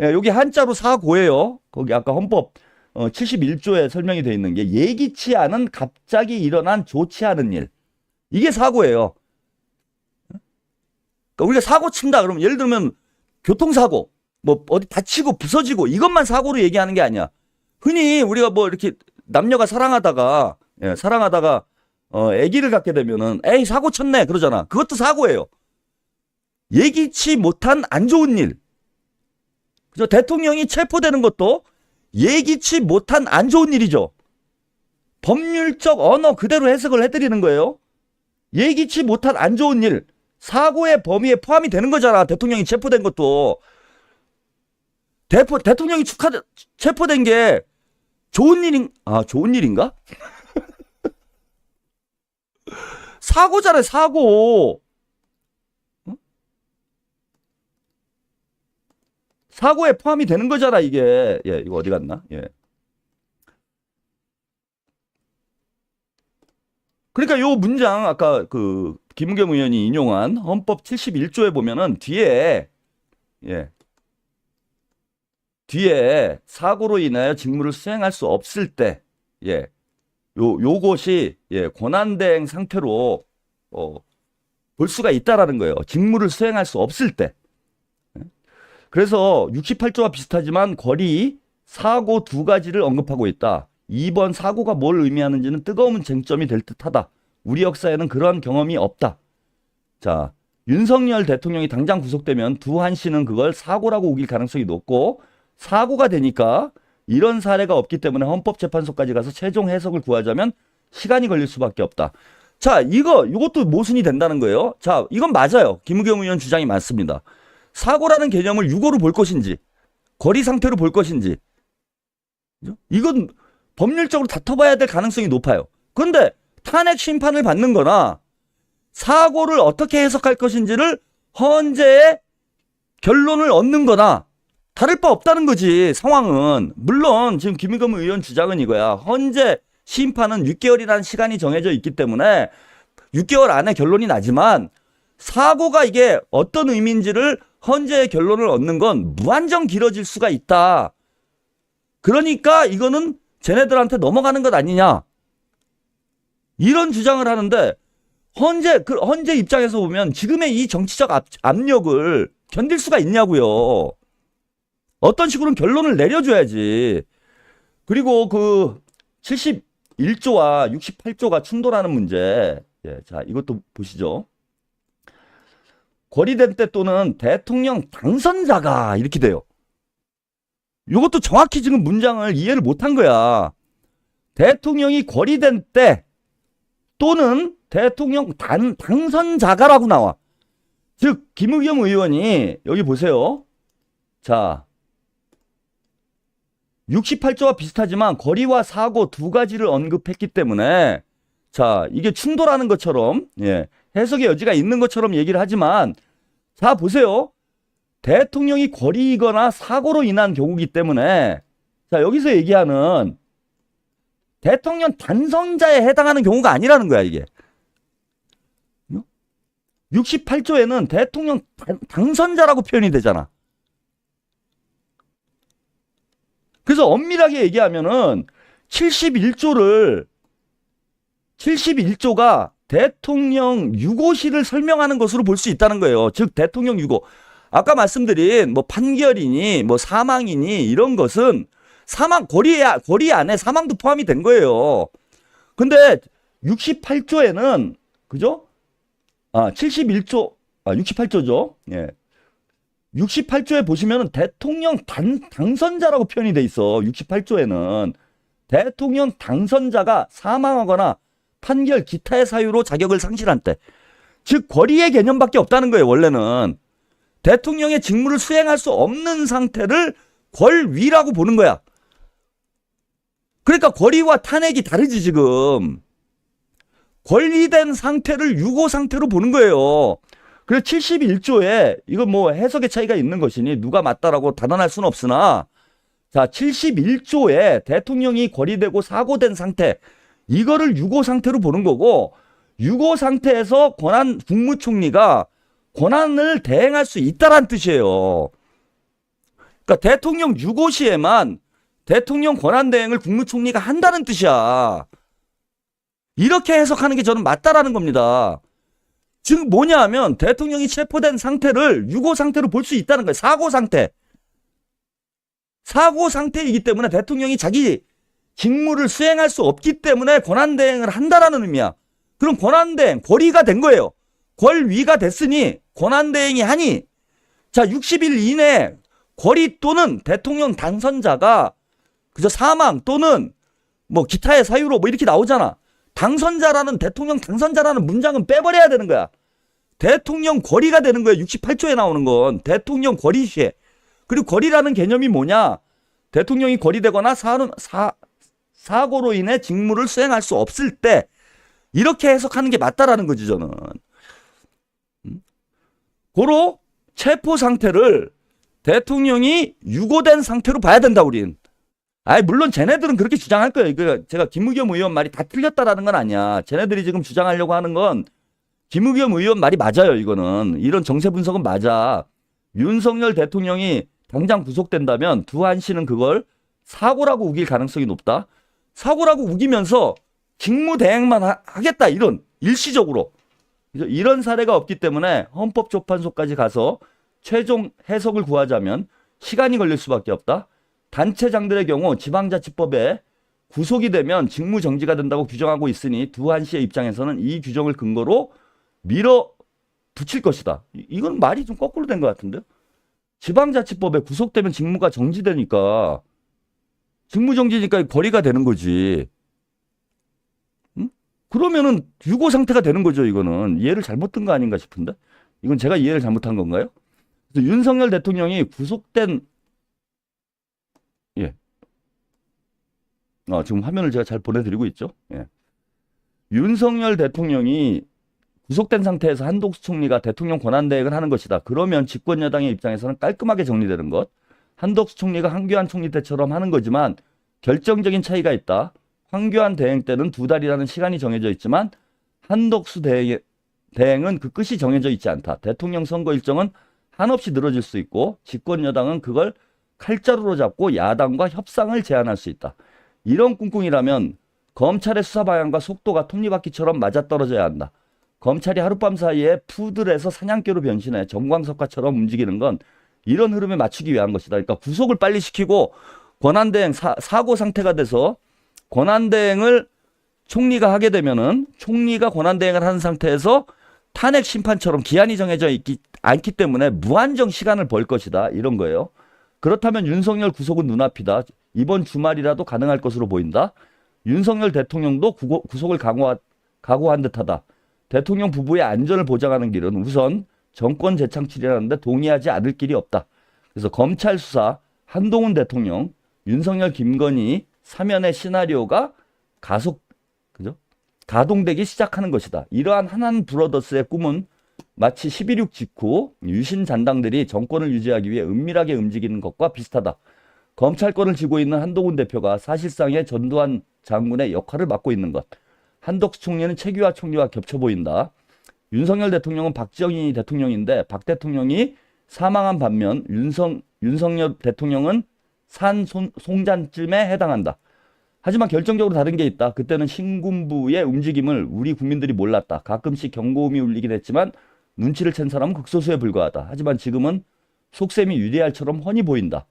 예, 여기 한자로 사고예요. 거기 아까 헌법 71조에 설명이 되어 있는 게 예기치 않은 갑자기 일어난 좋지 않은 일. 이게 사고예요. 그러니까 우리가 사고 친다 그러면 예를 들면 교통사고, 뭐 어디 다치고 부서지고 이것만 사고로 얘기하는 게 아니야. 흔히 우리가 뭐 이렇게 남녀가 사랑하다가 아기를 갖게 되면은 에이 사고 쳤네 그러잖아. 그것도 사고예요. 예기치 못한 안 좋은 일. 그죠? 대통령이 체포되는 것도 예기치 못한 안 좋은 일이죠. 법률적 언어 그대로 해석을 해드리는 거예요. 예기치 못한 안 좋은 일, 사고의 범위에 포함이 되는 거잖아. 대통령이 체포된 것도. 대통령이 체포된 게 좋은 일인가? 사고잖아요, 사고. 사고에 포함이 되는 거잖아, 이게. 예, 이거 어디 갔나? 예. 그러니까 요 문장, 아까 그, 김은겸 의원이 인용한 헌법 71조에 보면은 뒤에, 예. 뒤에 사고로 인하여 직무를 수행할 수 없을 때, 예. 요것이, 예, 권한대행 상태로, 볼 수가 있다라는 거예요. 직무를 수행할 수 없을 때. 그래서 68조와 비슷하지만 거리, 사고 두 가지를 언급하고 있다. 이번 사고가 뭘 의미하는지는 뜨거운 쟁점이 될 듯하다. 우리 역사에는 그러한 경험이 없다. 자, 윤석열 대통령이 당장 구속되면 두한 씨는 그걸 사고라고 우길 가능성이 높고 사고가 되니까 이런 사례가 없기 때문에 헌법재판소까지 가서 최종 해석을 구하자면 시간이 걸릴 수밖에 없다. 자, 이것도 모순이 된다는 거예요. 자, 이건 맞아요. 김우겸 의원 주장이 맞습니다. 사고라는 개념을 유고로 볼 것인지 거리 상태로 볼 것인지 이건 법률적으로 다퉈봐야 될 가능성이 높아요. 그런데 탄핵 심판을 받는 거나 사고를 어떻게 해석할 것인지를 헌재의 결론을 얻는 거나 다를 바 없다는 거지. 상황은. 물론 지금 김의겸 의원 주장은 이거야. 헌재 심판은 6개월이라는 시간이 정해져 있기 때문에 6개월 안에 결론이 나지만 사고가 이게 어떤 의미인지를 헌재의 결론을 얻는 건 무한정 길어질 수가 있다. 그러니까 이거는 쟤네들한테 넘어가는 것 아니냐. 이런 주장을 하는데 헌재 입장에서 보면 지금의 이 정치적 압력을 견딜 수가 있냐고요. 어떤 식으로는 결론을 내려줘야지. 그리고 그 71조와 68조가 충돌하는 문제. 예, 자, 이것도 보시죠. 거리된 때 또는 대통령 당선자가 이렇게 돼요. 이것도 정확히 지금 문장을 이해를 못한 거야. 대통령이 거리된 때 또는 대통령 당선자가라고 나와. 즉 김의겸 의원이 여기 보세요. 자, 68조와 비슷하지만 거리와 사고 두 가지를 언급했기 때문에 자, 이게 충돌하는 것처럼 예, 해석의 여지가 있는 것처럼 얘기를 하지만 자, 보세요. 대통령이 거리거나 사고로 인한 경우이기 때문에 자, 여기서 얘기하는 대통령 당선자에 해당하는 경우가 아니라는 거야, 이게. 68조에는 대통령 당선자라고 표현이 되잖아. 그래서 엄밀하게 얘기하면은 71조가 대통령 유고시를 설명하는 것으로 볼 수 있다는 거예요. 즉 대통령 유고. 아까 말씀드린 뭐 판결이니 뭐 사망이니 이런 것은 거리 안에 사망도 포함이 된 거예요. 근데 68조에는 그죠? 68조죠. 예. 68조에 보시면은 대통령 당선자라고 표현이 돼 있어. 68조에는 대통령 당선자가 사망하거나 판결 기타의 사유로 자격을 상실한 때. 즉 권리의 개념밖에 없다는 거예요. 원래는. 대통령의 직무를 수행할 수 없는 상태를 권위라고 보는 거야. 그러니까 권위와 탄핵이 다르지 지금. 권리된 상태를 유고 상태로 보는 거예요. 그래서 71조에 이건 뭐 해석의 차이가 있는 것이니 누가 맞다라고 단언할 수는 없으나 자 71조에 대통령이 권리되고 사고된 상태 이거를 유고 상태로 보는 거고 유고 상태에서 국무총리가 권한을 대행할 수 있다란 뜻이에요. 그러니까 대통령 유고 시에만 대통령 권한 대행을 국무총리가 한다는 뜻이야. 이렇게 해석하는 게 저는 맞다라는 겁니다. 즉 뭐냐 하면 대통령이 체포된 상태를 유고 상태로 볼 수 있다는 거예요. 사고 상태이기 때문에 대통령이 자기 직무를 수행할 수 없기 때문에 권한대행을 한다라는 의미야. 그럼 권한대행, 권위가 된 거예요. 권위가 됐으니 권한대행이 하니 자 60일 이내 권위 또는 대통령 당선자가 그저 사망 또는 뭐 기타의 사유로 뭐 이렇게 나오잖아. 당선자라는 대통령 당선자라는 문장은 빼버려야 되는 거야. 대통령 권리가 되는 거야. 68조에 나오는 건 대통령 권리시에. 그리고 권리라는 개념이 뭐냐? 대통령이 권리되거나 사고로 인해 직무를 수행할 수 없을 때 이렇게 해석하는 게 맞다라는 거지 저는. 고로 체포 상태를 대통령이 유고된 상태로 봐야 된다 우린. 물론 쟤네들은 그렇게 주장할 거예요. 이거 제가 김의겸 의원 말이 다 틀렸다라는 건 아니야. 쟤네들이 지금 주장하려고 하는 건 김의겸 의원 말이 맞아요. 이거는 이런 정세 분석은 맞아. 윤석열 대통령이 당장 구속된다면 두한 씨는 그걸 사고라고 우길 가능성이 높다. 사고라고 우기면서 직무대행만 하겠다 이런 일시적으로 이런 사례가 없기 때문에 헌법재판소까지 가서 최종 해석을 구하자면 시간이 걸릴 수밖에 없다. 단체장들의 경우 지방자치법에 구속이 되면 직무정지가 된다고 규정하고 있으니 두한 씨의 입장에서는 이 규정을 근거로 밀어붙일 것이다. 이건 말이 좀 거꾸로 된 것 같은데. 지방자치법에 구속되면 직무가 정지되니까 직무정지니까 거리가 되는 거지. 응? 그러면은 유고 상태가 되는 거죠. 이거는 이해를 잘못 든 거 아닌가 싶은데. 이건 제가 이해를 잘못한 건가요? 그래서 윤석열 대통령이 구속된 지금 화면을 제가 잘 보내드리고 있죠. 윤석열 대통령이 구속된 상태에서 한독수 총리가 대통령 권한대행을 하는 것이다. 그러면 집권 여당의 입장에서는 깔끔하게 정리되는 것. 한독수 총리가 황교안 총리 때처럼 하는 거지만 결정적인 차이가 있다. 황교안 대행 때는 2달이라는 시간이 정해져 있지만 한독수 대행은 그 끝이 정해져 있지 않다. 대통령 선거 일정은 한없이 늘어질 수 있고 집권 여당은 그걸 칼자루로 잡고 야당과 협상을 제안할 수 있다. 이런 꿍꿍이라면 검찰의 수사 방향과 속도가 톱니바퀴처럼 맞아떨어져야 한다. 검찰이 하룻밤 사이에 푸들에서 사냥개로 변신해 정광석화처럼 움직이는 건 이런 흐름에 맞추기 위한 것이다. 그러니까 구속을 빨리 시키고 권한대행 사고 상태가 돼서 권한대행을 총리가 하게 되면은 총리가 권한대행을 하는 상태에서 탄핵 심판처럼 기한이 정해져 있지 않기 때문에 무한정 시간을 벌 것이다. 이런 거예요. 그렇다면 윤석열 구속은 눈앞이다. 이번 주말이라도 가능할 것으로 보인다. 윤석열 대통령도 구속을 각오한 듯하다. 대통령 부부의 안전을 보장하는 길은 우선 정권 재창출이라는데 동의하지 않을 길이 없다. 그래서 검찰 수사, 한동훈 대통령, 윤석열, 김건희 사면의 시나리오가 가동되기 시작하는 것이다. 이러한 하나는 브러더스의 꿈은 마치 11.6 직후 유신 잔당들이 정권을 유지하기 위해 은밀하게 움직이는 것과 비슷하다. 검찰권을 쥐고 있는 한동훈 대표가 사실상의 전두환 장군의 역할을 맡고 있는 것. 한덕수 총리는 최규하 총리와 겹쳐 보인다. 윤석열 대통령은 박정희 대통령인데 박 대통령이 사망한 반면 윤석열 대통령은 산 송잔쯤에 해당한다. 하지만 결정적으로 다른 게 있다. 그때는 신군부의 움직임을 우리 국민들이 몰랐다. 가끔씩 경고음이 울리긴 했지만 눈치를 챈 사람은 극소수에 불과하다. 하지만 지금은 속셈이 유리알처럼 훤히 보인다.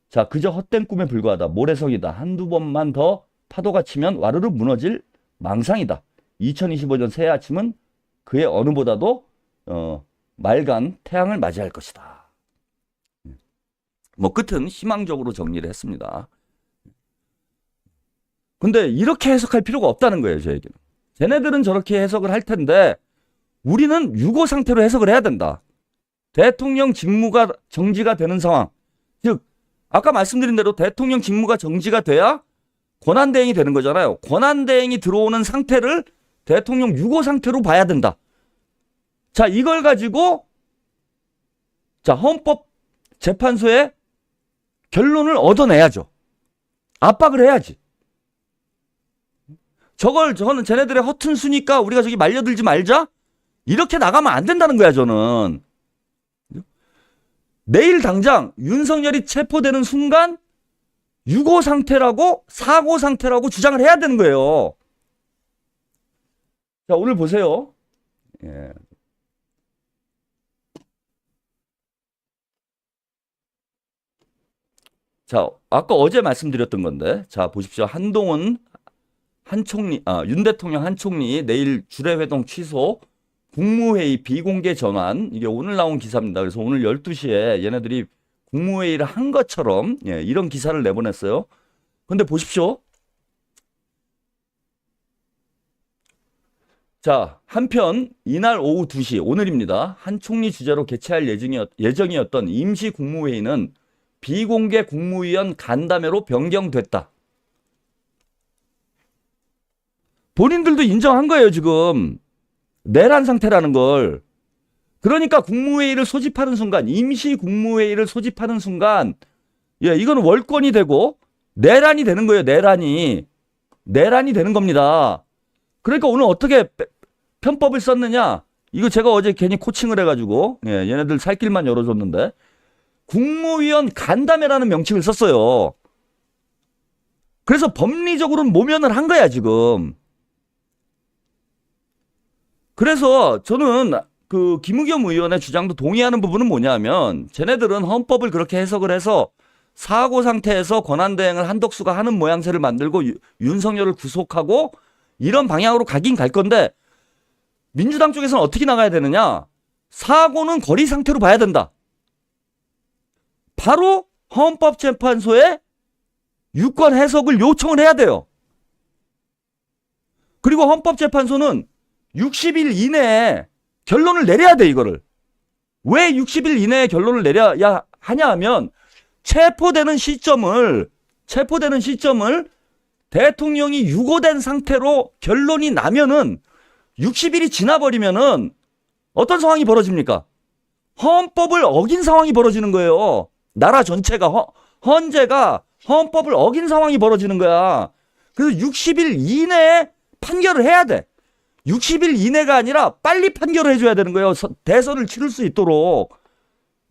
자, 그저 헛된 꿈에 불과하다. 모래성이다. 한두 번만 더 파도가 치면 와르르 무너질 망상이다. 2025년 새해 아침은 그의 어느보다도 맑은 태양을 맞이할 것이다. 뭐 끝은 희망적으로 정리를 했습니다. 근데 이렇게 해석할 필요가 없다는 거예요. 저에게는. 쟤네들은 저렇게 해석을 할 텐데 우리는 유고 상태로 해석을 해야 된다. 대통령 직무가 정지가 되는 상황. 즉 아까 말씀드린 대로 대통령 직무가 정지가 돼야 권한대행이 되는 거잖아요. 권한대행이 들어오는 상태를 대통령 유고 상태로 봐야 된다. 자, 이걸 가지고 헌법재판소에 결론을 얻어내야죠. 압박을 해야지. 저는 쟤네들의 허튼 수니까 우리가 저기 말려들지 말자? 이렇게 나가면 안 된다는 거야, 저는. 내일 당장 윤석열이 체포되는 순간 유고 상태라고 사고 상태라고 주장을 해야 되는 거예요. 자, 오늘 보세요. 자, 아까 어제 말씀드렸던 건데, 자, 보십시오. 한동훈 윤 대통령 한 총리 내일 주례회동 취소, 국무회의 비공개 전환. 이게 오늘 나온 기사입니다. 그래서 오늘 12시에 얘네들이 국무회의를 한 것처럼 이런 기사를 내보냈어요. 근데 보십시오. 자, 한편 이날 오후 2시 오늘입니다. 한 총리 주재로 개최할 예정이었던 임시 국무회의는 비공개 국무위원 간담회로 변경됐다. 본인들도 인정한 거예요, 지금. 내란 상태라는 걸. 그러니까 국무회의를 소집하는 순간, 임시 국무회의를 소집하는 순간, 예, 이건 월권이 되고 내란이 되는 거예요, 내란이. 내란이 되는 겁니다. 그러니까 오늘 어떻게 편법을 썼느냐? 이거 제가 어제 괜히 코칭을 해가지고, 예, 얘네들 살 길만 열어줬는데, 국무위원 간담회라는 명칭을 썼어요. 그래서 법리적으로는 모면을 한 거야, 지금. 그래서 저는 그 김의겸 의원의 주장도 동의하는 부분은 뭐냐면, 쟤네들은 헌법을 그렇게 해석을 해서 사고 상태에서 권한대행을 한덕수가 하는 모양새를 만들고 윤석열을 구속하고 이런 방향으로 가긴 갈 건데, 민주당 쪽에서는 어떻게 나가야 되느냐? 사고는 거리 상태로 봐야 된다. 바로 헌법재판소에 유권 해석을 요청을 해야 돼요. 그리고 헌법재판소는 60일 이내에 결론을 내려야 돼, 이거를. 왜 60일 이내에 결론을 내려야 하냐 하면, 체포되는 시점을 대통령이 유고된 상태로 결론이 나면은 60일이 지나버리면은 어떤 상황이 벌어집니까? 헌법을 어긴 상황이 벌어지는 거예요. 나라 전체가, 헌재가 헌법을 어긴 상황이 벌어지는 거야. 그래서 60일 이내에 판결을 해야 돼. 60일 이내가 아니라 빨리 판결을 해줘야 되는 거예요. 대선을 치를 수 있도록.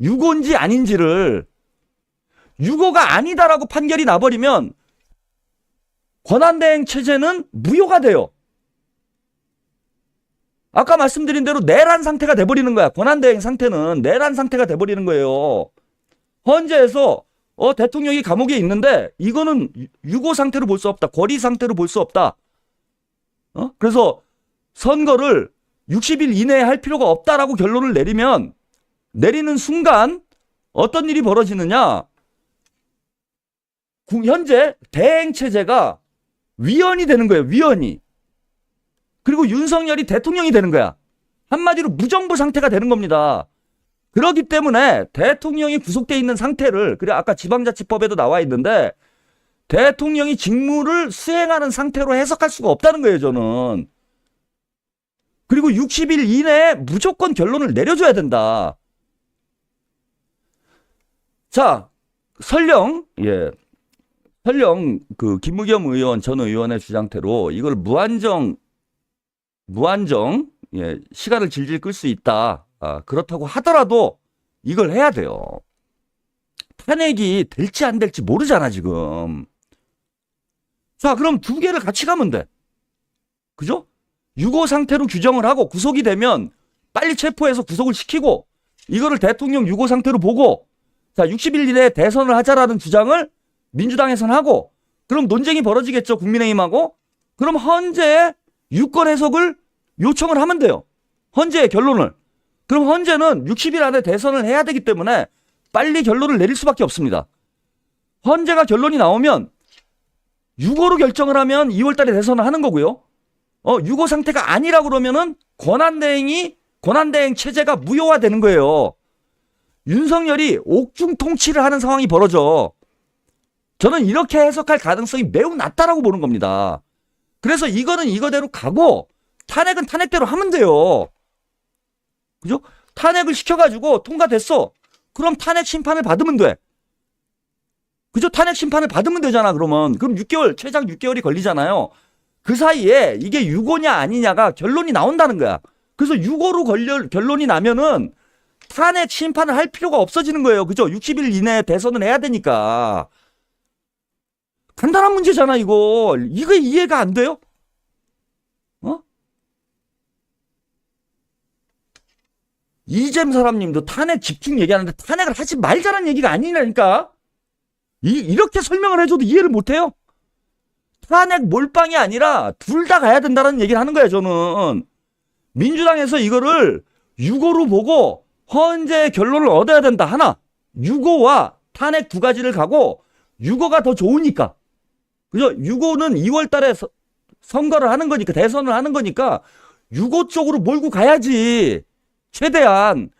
유고인지 아닌지를. 유고가 아니다라고 판결이 나버리면 권한대행 체제는 무효가 돼요. 아까 말씀드린 대로 내란 상태가 돼버리는 거야. 권한대행 상태는 내란 상태가 돼버리는 거예요. 헌재에서 대통령이 감옥에 있는데 이거는 유고 상태로 볼 수 없다. 거리 상태로 볼 수 없다. 그래서 선거를 60일 이내에 할 필요가 없다라고 결론을 내리는 순간 어떤 일이 벌어지느냐? 현재 대행체제가 위헌이 되는 거예요. 위헌이. 그리고 윤석열이 대통령이 되는 거야. 한마디로 무정부 상태가 되는 겁니다. 그렇기 때문에 대통령이 구속돼 있는 상태를, 그래 아까 지방자치법에도 나와 있는데 대통령이 직무를 수행하는 상태로 해석할 수가 없다는 거예요, 저는. 그리고 60일 이내에 무조건 결론을 내려줘야 된다. 자, 설령 그 김의겸 의원 전 의원의 주장대로 이걸 무한정 시간을 질질 끌 수 있다. 그렇다고 하더라도 이걸 해야 돼요. 탄핵이 될지 안 될지 모르잖아, 지금. 자, 그럼 두 개를 같이 가면 돼. 그죠? 유고 상태로 규정을 하고 구속이 되면 빨리 체포해서 구속을 시키고 이거를 대통령 유고 상태로 보고, 자, 60일 이내에 대선을 하자라는 주장을 민주당에서는 하고, 그럼 논쟁이 벌어지겠죠, 국민의힘하고. 그럼 헌재에 유권 해석을 요청을 하면 돼요. 헌재의 결론을. 그럼 헌재는 60일 안에 대선을 해야 되기 때문에 빨리 결론을 내릴 수밖에 없습니다. 헌재가 결론이 나오면 유고로 결정을 하면 2월 달에 대선을 하는 거고요. 유고 상태가 아니라 그러면은 권한대행 체제가 무효화되는 거예요. 윤석열이 옥중 통치를 하는 상황이 벌어져. 저는 이렇게 해석할 가능성이 매우 낮다라고 보는 겁니다. 그래서 이거는 이거대로 가고 탄핵은 탄핵대로 하면 돼요. 그죠? 탄핵을 시켜가지고 통과됐어. 그럼 탄핵 심판을 받으면 돼. 그죠? 탄핵 심판을 받으면 되잖아, 그러면. 그럼 6개월, 최장 6개월이 걸리잖아요. 그 사이에 이게 유고냐 아니냐가 결론이 나온다는 거야. 그래서 유고로 결론이 나면은 탄핵 심판을 할 필요가 없어지는 거예요. 그죠? 60일 이내에 대선을 해야 되니까. 간단한 문제잖아, 이거. 이거 이해가 안 돼요? 이잼 사람님도 탄핵 집중 얘기하는데 탄핵을 하지 말자는 얘기가 아니라니까. 이렇게 설명을 해줘도 이해를 못해요? 탄핵 몰빵이 아니라 둘 다 가야 된다는 얘기를 하는 거예요, 저는. 민주당에서 이거를 유고로 보고 헌재의 결론을 얻어야 된다. 하나, 유고와 탄핵 두 가지를 가고 유고가 더 좋으니까. 그죠? 유고는 2월 달에 선거를 하는 거니까, 대선을 하는 거니까 유고 쪽으로 몰고 가야지. 최대한.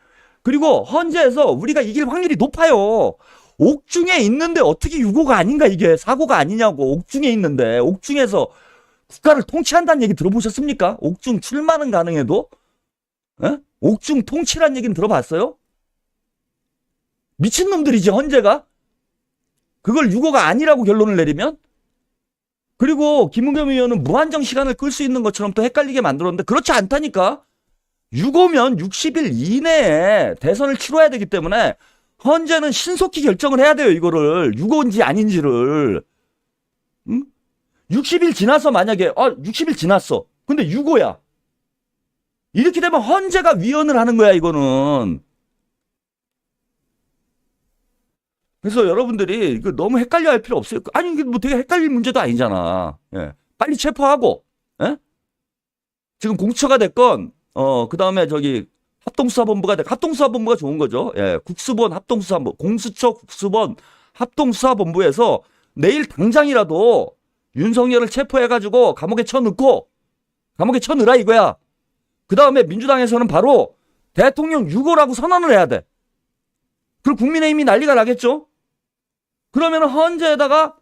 그리고 헌재에서 우리가 이길 확률이 높아요. 옥중에 있는데 어떻게 유고가 아닌가, 이게 사고가 아니냐고. 옥중에 있는데, 옥중에서 국가를 통치한다는 얘기 들어보셨습니까? 옥중 출마는 가능해도? 에? 옥중 통치란 얘기는 들어봤어요? 미친놈들이지, 헌재가? 그걸 유고가 아니라고 결론을 내리면? 그리고 김은겸 의원은 무한정 시간을 끌 수 있는 것처럼 또 헷갈리게 만들었는데 그렇지 않다니까. 유고면 60일 이내에 대선을 치러야 되기 때문에 헌재는 신속히 결정을 해야 돼요. 이거를 유고인지 아닌지를. 응? 60일 지나서 만약에 60일 지났어. 근데 유고야. 이렇게 되면 헌재가 위헌을 하는 거야, 이거는. 그래서 여러분들이 이거 너무 헷갈려 할 필요 없어요. 아니, 이게 뭐 되게 헷갈릴 문제도 아니잖아. 예. 빨리 체포하고, 예? 지금 공수처가 됐건, 그 다음에 저기 합동수사본부가 합동수사본부가 좋은 거죠. 예. 국수본 합동수사본부, 공수처 국수본 합동수사본부에서 내일 당장이라도 윤석열을 체포해가지고 감옥에 쳐넣으라 이거야. 그 다음에 민주당에서는 바로 대통령 유고라고 선언을 해야 돼. 그럼 국민의힘이 난리가 나겠죠? 그러면 헌재에다가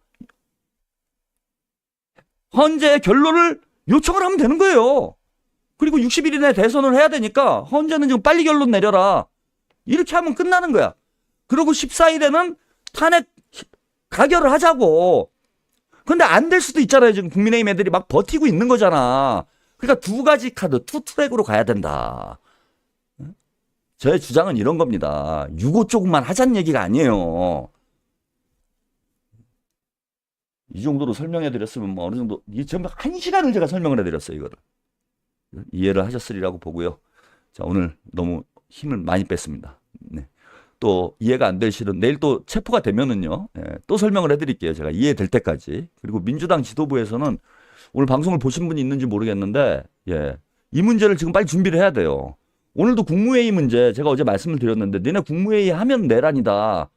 헌재의 결론을 요청을 하면 되는 거예요. 그리고 60일 이내에 대선을 해야 되니까 헌재는 지금 빨리 결론 내려라. 이렇게 하면 끝나는 거야. 그리고 14일에는 탄핵 가결을 하자고. 근데 안 될 수도 있잖아요. 지금 국민의힘 애들이 막 버티고 있는 거잖아. 그러니까 두 가지 카드, 투 트랙으로 가야 된다. 저의 주장은 이런 겁니다. 유고 쪽만 하자는 얘기가 아니에요. 이 정도로 설명해 드렸으면 뭐 어느 정도, 이 전부 1시간을 제가 설명을 해 드렸어요, 이거를. 이해를 하셨으리라고 보고요. 자, 오늘 너무 힘을 많이 뺐습니다. 네. 또 이해가 안 될 실은 내일 또 체포가 되면은요, 또 설명을 해 드릴게요. 제가 이해될 때까지. 그리고 민주당 지도부에서는 오늘 방송을 보신 분이 있는지 모르겠는데, 이 문제를 지금 빨리 준비를 해야 돼요. 오늘도 국무회의 문제 제가 어제 말씀을 드렸는데, 니네 국무회의 하면 내란이다.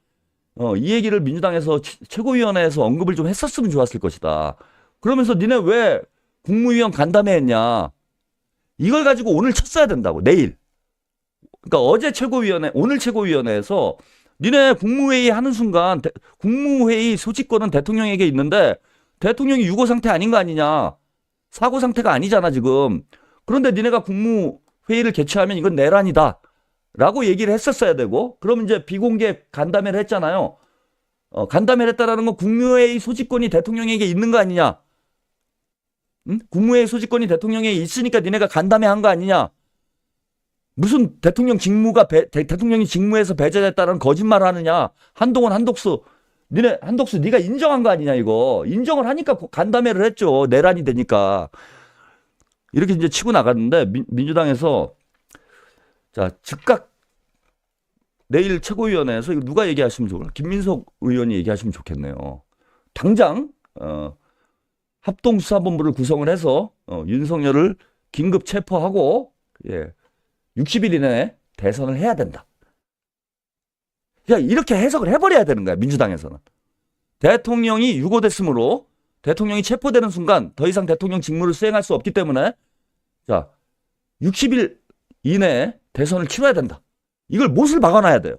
이 얘기를 민주당에서 최고위원회에서 언급을 좀 했었으면 좋았을 것이다. 그러면서 니네 왜 국무위원 간담회 했냐. 이걸 가지고 오늘 쳤어야 된다고, 내일. 그러니까 어제 최고위원회, 오늘 최고위원회에서 니네 국무회의 하는 순간 국무회의 소집권은 대통령에게 있는데 대통령이 유고 상태 아닌 거 아니냐. 사고 상태가 아니잖아, 지금. 그런데 니네가 국무회의를 개최하면 이건 내란이다. 라고 얘기를 했었어야 되고, 그럼 이제 비공개 간담회를 했잖아요. 간담회를 했다라는 건 국무회의 소집권이 대통령에게 있는 거 아니냐. 응? 국무회의 소집권이 대통령에게 있으니까 니네가 간담회 한 거 아니냐. 무슨 대통령이 직무에서 배제됐다는 거짓말을 하느냐. 한동훈, 한독수, 네가 인정한 거 아니냐, 이거. 인정을 하니까 간담회를 했죠. 내란이 되니까. 이렇게 이제 치고 나갔는데, 민주당에서, 자, 즉각, 내일 최고위원회에서 이거 누가 얘기하시면 좋을까? 김민석 의원이 얘기하시면 좋겠네요. 당장, 합동수사본부를 구성을 해서, 윤석열을 긴급 체포하고, 60일 이내에 대선을 해야 된다. 그냥 이렇게 해석을 해버려야 되는 거야, 민주당에서는. 대통령이 유고됐으므로 대통령이 체포되는 순간 더 이상 대통령 직무를 수행할 수 없기 때문에, 자, 60일 이내에 대선을 치러야 된다. 이걸 못을 박아놔야 돼요.